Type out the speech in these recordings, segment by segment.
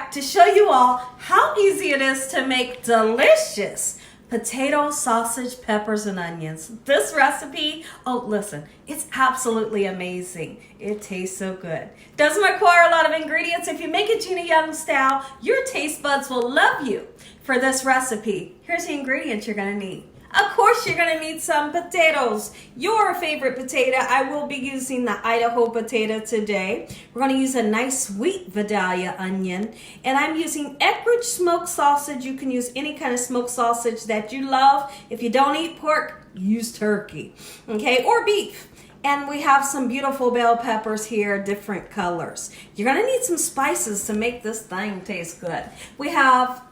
back to show you all how easy it is to make delicious potato, sausage, peppers, and onions. This recipe, oh listen, it's absolutely amazing. It tastes so good. Doesn't require a lot of ingredients. If you make it Gina Young style, your taste buds will love you for this recipe. Here's the ingredients you're gonna need. Of course, you're going to need some potatoes. Your favorite potato. I will be using the Idaho potato today. We're going to use a nice sweet Vidalia onion. And I'm using Echrich smoked sausage. You can use any kind of smoked sausage that you love. If you don't eat pork, use turkey, okay, or beef. And we have some beautiful bell peppers here, different colors. You're going to need some spices to make this thing taste good. We have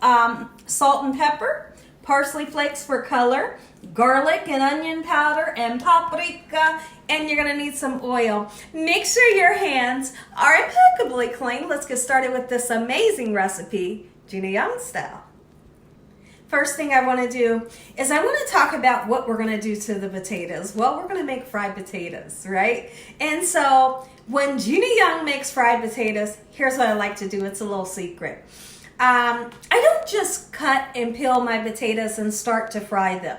salt and pepper, parsley flakes for color, garlic and onion powder, and paprika, and you're gonna need some oil. Make sure your hands are impeccably clean. Let's get started with this amazing recipe, Gina Young style. First thing I wanna do is I wanna talk about what we're gonna do to the potatoes. Well, we're gonna make fried potatoes, right? And so when Gina Young makes fried potatoes, here's what I like to do. It's a little secret. I don't just cut and peel my potatoes and start to fry them.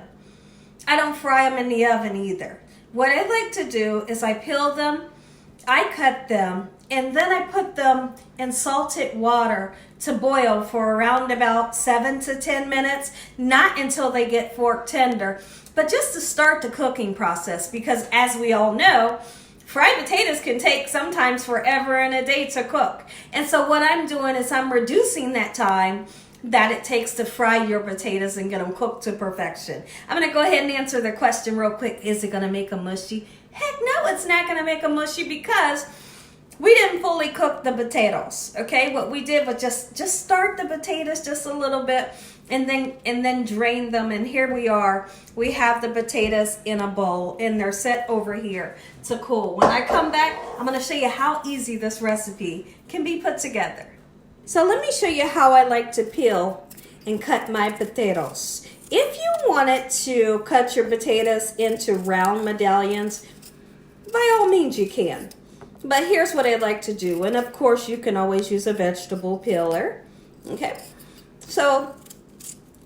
I don't fry them in the oven either. What I like to do is I peel them, I cut them, and then I put them in salted water to boil for around about 7 to 10 minutes, not until they get fork tender, but just to start the cooking process, because as we all know, fried potatoes can take sometimes forever and a day to cook. And so what I'm doing is I'm reducing that time that it takes to fry your potatoes and get them cooked to perfection. I'm gonna go ahead and answer the question real quick. Is it gonna make them mushy? Heck no, it's not gonna make them mushy because we didn't fully cook the potatoes, okay? What we did was just start the potatoes just a little bit and then drain them, and here we are. We have the potatoes in a bowl and they're set over here to cool. When I come back, I'm gonna show you how easy this recipe can be put together. So let me show you how I like to peel and cut my potatoes. If you wanted to cut your potatoes into round medallions, by all means you can. But here's what I like to do, and of course you can always use a vegetable peeler, okay? So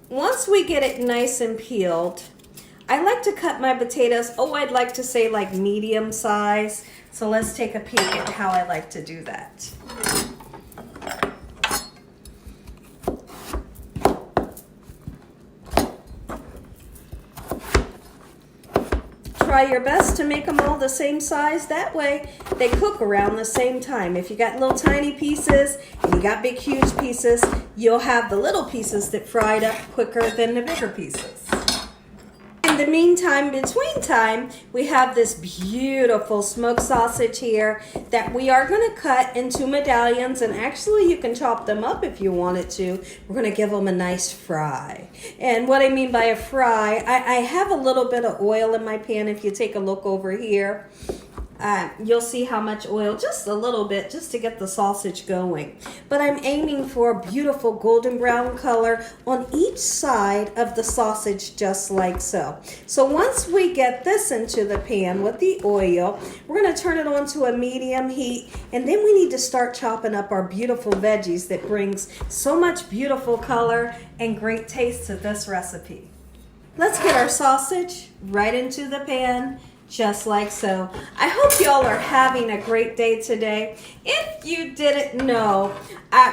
once we get it nice and peeled, I like to cut my potatoes, I'd like to say like medium size. So let's take a peek at how I like to do that. Try your best to make them all the same size. That way they cook around the same time. If you got little tiny pieces and you got big huge pieces, you'll have the little pieces that fried up quicker than the bigger pieces. In the meantime, between time, we have this beautiful smoked sausage here that we are going to cut into medallions, and actually you can chop them up if you wanted to. We're going to give them a nice fry. And what I mean by a fry, I have a little bit of oil in my pan. If you take a look over here, you'll see how much oil, just a little bit, just to get the sausage going. But I'm aiming for a beautiful golden brown color on each side of the sausage, just like so. So once we get this into the pan with the oil, we're going to turn it on to a medium heat, and then we need to start chopping up our beautiful veggies that brings so much beautiful color and great taste to this recipe. Let's get our sausage right into the pan, just like so. I hope y'all are having a great day today. If you didn't know,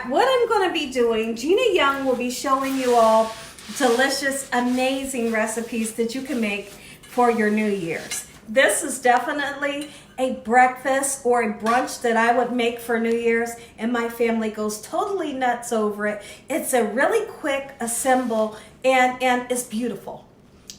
what I'm going to be doing, Gina Young will be showing you all delicious, amazing recipes that you can make for your New Year's. This is definitely a breakfast or a brunch that I would make for New Year's, and my family goes totally nuts over it. It's a really quick assemble, and it's beautiful.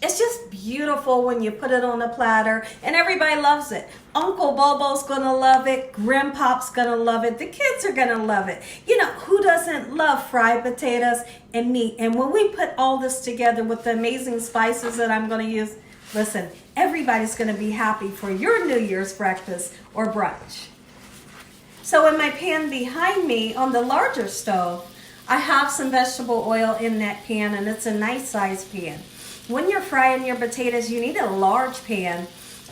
It's just beautiful when you put it on a platter, and everybody loves it. Uncle Bobo's gonna love it. Grandpop's gonna love it. The kids are gonna love it. You know, who doesn't love fried potatoes and meat? And when we put all this together with the amazing spices that I'm gonna use, listen, everybody's gonna be happy for your New Year's breakfast or brunch. So in my pan behind me on the larger stove, I have some vegetable oil in that pan, and it's a nice size pan. When you're frying your potatoes, you need a large pan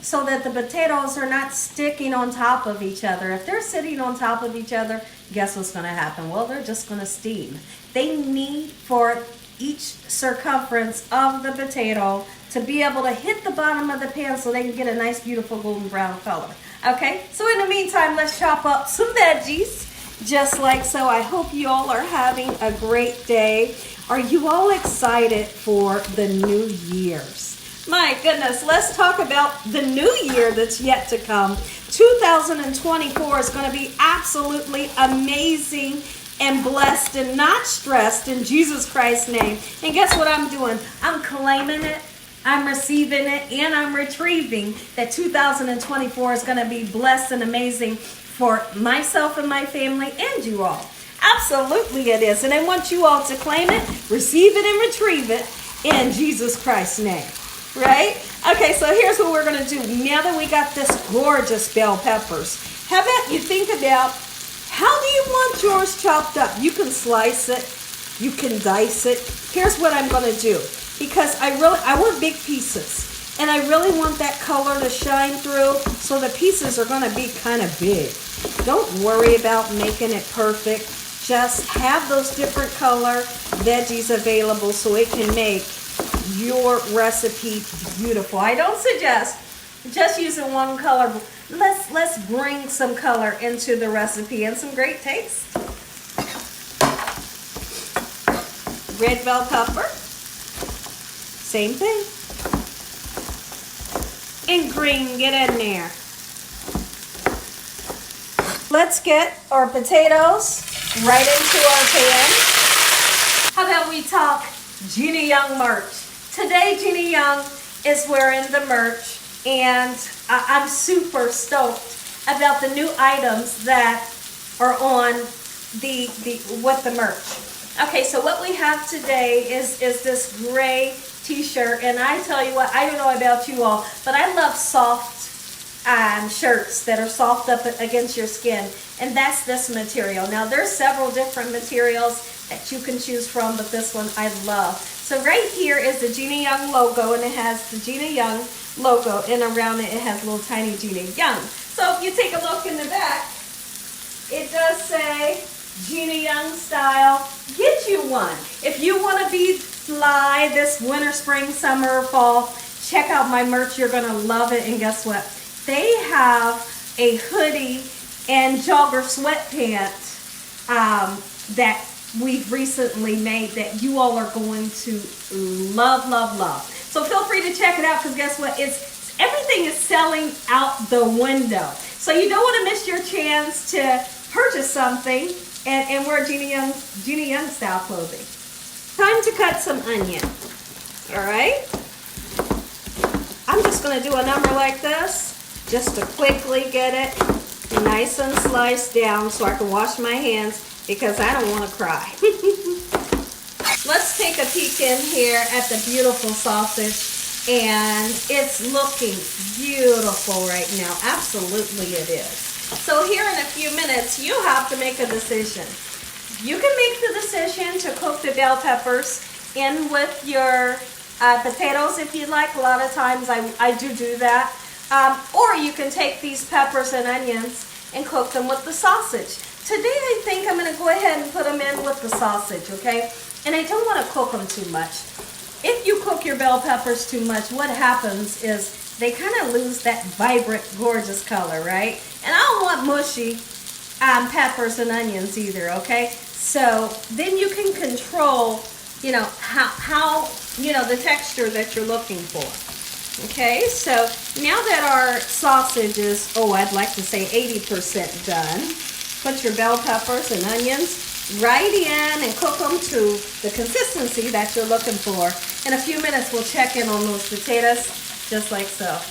so that the potatoes are not sticking on top of each other. If they're sitting on top of each other, guess what's going to happen? Well, they're just going to steam. They need for each circumference of the potato to be able to hit the bottom of the pan so they can get a nice, beautiful golden brown color. Okay, so in the meantime, let's chop up some veggies, just like so. I hope you all are having a great day. Are you all excited for the New Year's? My goodness, let's talk about the new year that's yet to come. 2024 is going to be absolutely amazing and blessed and not stressed in Jesus Christ's name. And guess what I'm doing? I'm claiming it, I'm receiving it, and I'm retrieving that 2024 is going to be blessed and amazing for myself and my family and you all. Absolutely it is. And I want you all to claim it, receive it, and retrieve it in Jesus Christ's name. Right? Okay, so here's what we're going to do. Now that we got this gorgeous bell peppers, how about you think about how do you want yours chopped up? You can slice it, you can dice it. Here's what I'm going to do, because I want big pieces, and I really want that color to shine through, so the pieces are going to be kind of big. Don't worry about making it perfect. Just have those different color veggies available so it can make your recipe beautiful. I don't suggest just using one color. Let's bring some color into the recipe and some great taste. Red bell pepper, same thing. And green, get in there. Let's get our potatoes right into our pan. How about we talk Gina Young merch? Today, Gina Young is wearing the merch, and I'm super stoked about the new items that are on with the merch. Okay, so what we have today is this gray t-shirt, and I tell you what, I don't know about you all, but I love soft shirts that are soft up against your skin, and that's this material. Now, there's several different materials that you can choose from, but this one I love. So right here is the Gina Young logo, and it has the Gina Young logo, and around it has little tiny Gina Young. So if you take a look in the back, it does say Gina Young style. Get you one. If you want to be fly this winter, spring, summer, fall, check out my merch. You're going to love it. And guess what? They have a hoodie and jogger sweatpant that we've recently made that you all are going to love, love, love. So feel free to check it out, because guess what? Everything is selling out the window. So you don't want to miss your chance to purchase something and wear Gina Young style clothing. Time to cut some onion. All right? I'm just going to do a number like this just to quickly get it nice and sliced down so I can wash my hands, because I don't want to cry. Let's take a peek in here at the beautiful sausage, and it's looking beautiful right now. Absolutely it is. So here in a few minutes, you have to make a decision. You can make the decision to cook the bell peppers in with your potatoes if you like. A lot of times I do that. Or you can take these peppers and onions and cook them with the sausage. Today I think I'm going to go ahead and put them in with the sausage, okay? And I don't want to cook them too much. If you cook your bell peppers too much, what happens is they kind of lose that vibrant, gorgeous color, right? And I don't want mushy peppers and onions either, okay? So then you can control, how the texture that you're looking for. Okay, so now that our sausage is, I'd like to say 80% done, put your bell peppers and onions right in and cook them to the consistency that you're looking for. In a few minutes, we'll check in on those potatoes, just like so.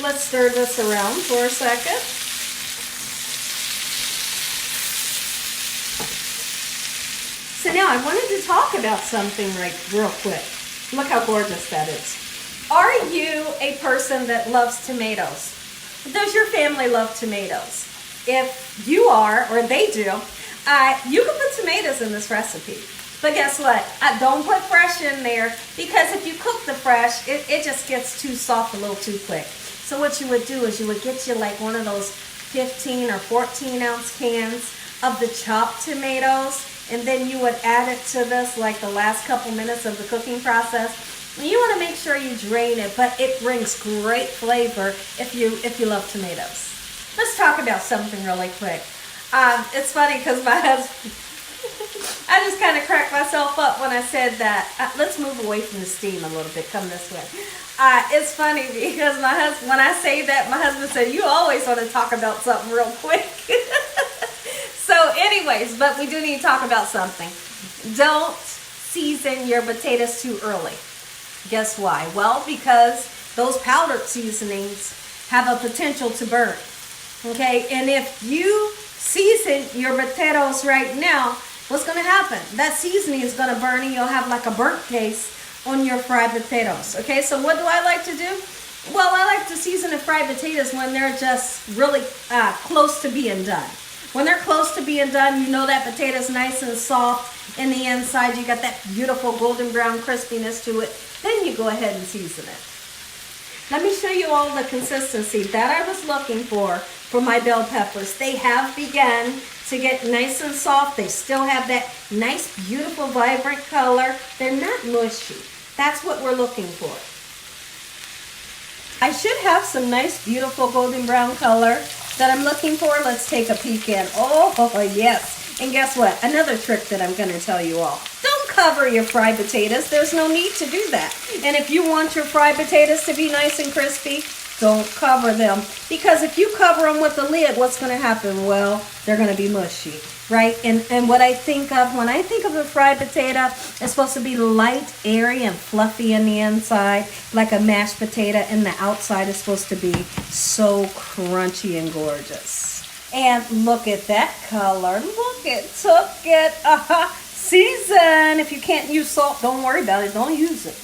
Let's stir this around for a second. So now I wanted to talk about something real quick. Look how gorgeous that is. Are you a person that loves tomatoes? Does your family love tomatoes? If you are, or they do, you can put tomatoes in this recipe. But guess what? Don't put fresh in there, because if you cook the fresh, it just gets too soft a little too quick. So what you would do is you would get you like one of those 15 or 14 ounce cans of the chopped tomatoes, and then you would add it to this like the last couple minutes of the cooking process. And you want to make sure you drain it, but it brings great flavor if you love tomatoes. Let's talk about something really quick. It's funny because my husband, I just kind of cracked myself up when I said that. Let's move away from the steam a little bit. Come this way. It's funny because my husband, when I say that, my husband said, "You always want to talk about something real quick." So anyways, but we do need to talk about something. Don't season your potatoes too early. Guess why? Well, because those powdered seasonings have a potential to burn. Okay, and if you season your potatoes right now, what's going to happen? That seasoning is going to burn and you'll have like a burnt taste on your fried potatoes. Okay, so what do I like to do? Well, I like to season the fried potatoes when they're just really close to being done. When they're close to being done, you know that potato's nice and soft in the inside. You got that beautiful golden brown crispiness to it. Then you go ahead and season it. Let me show you all the consistency that I was looking for my bell peppers. They have begun to get nice and soft. They still have that nice, beautiful, vibrant color. They're not mushy. That's what we're looking for. I should have some nice, beautiful golden brown color that I'm looking for. Let's take a peek in. Oh, yes. And guess what? Another trick that I'm going to tell you all. Don't cover your fried potatoes. There's no need to do that. And if you want your fried potatoes to be nice and crispy, don't cover them. Because if you cover them with the lid, what's going to happen? Well, they're going to be mushy, right? And what I think of when I think of a fried potato, it's supposed to be light, airy, and fluffy in the inside, like a mashed potato, and the outside is supposed to be so crunchy and gorgeous. And look at that color. Look, it took it. Season. If you can't use salt, don't worry about it. Don't use it.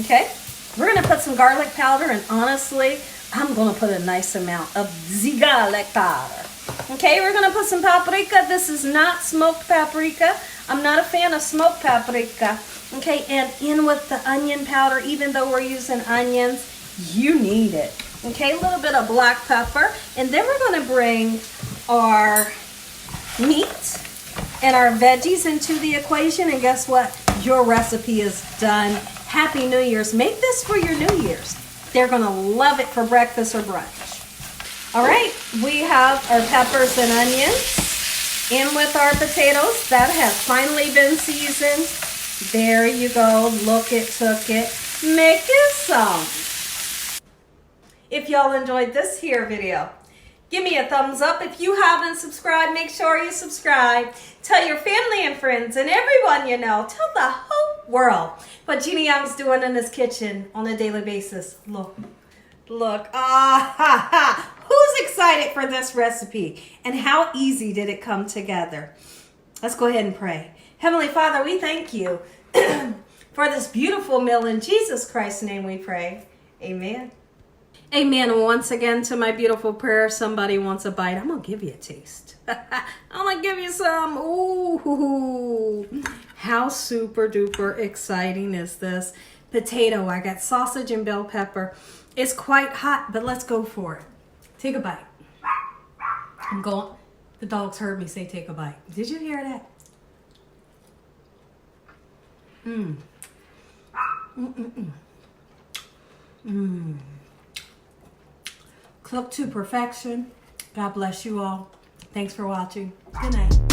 Okay? We're going to put some garlic powder, and honestly, I'm going to put a nice amount of the garlic powder. Okay, we're going to put some paprika. This is not smoked paprika. I'm not a fan of smoked paprika. Okay, and in with the onion powder, even though we're using onions, you need it. Okay, a little bit of black pepper. And then we're going to bring our meat and our veggies into the equation. And guess what? Your recipe is done. Happy New Year's. Make this for your New Year's. They're going to love it for breakfast or brunch. All right, we have our peppers and onions in with our potatoes that have finally been seasoned. There you go. Look, it took it. Making some. If y'all enjoyed this here video, give me a thumbs up. If you haven't subscribed, make sure you subscribe. Tell your family and friends and everyone you know. Tell the whole world what Gina Young's doing in this kitchen on a daily basis. Look. Who's excited for this recipe? And how easy did it come together? Let's go ahead and pray. Heavenly Father, we thank you for this beautiful meal. In Jesus Christ's name we pray. Amen. Amen. And once again, to my beautiful prayer, somebody wants a bite. I'm going to give you a taste. I'm going to give you some. Ooh. How super duper exciting is this potato? I got sausage and bell pepper. It's quite hot, but let's go for it. Take a bite. I'm going. The dogs heard me say take a bite. Did you hear that? Cooked to perfection. God bless you all. Thanks for watching. Good night.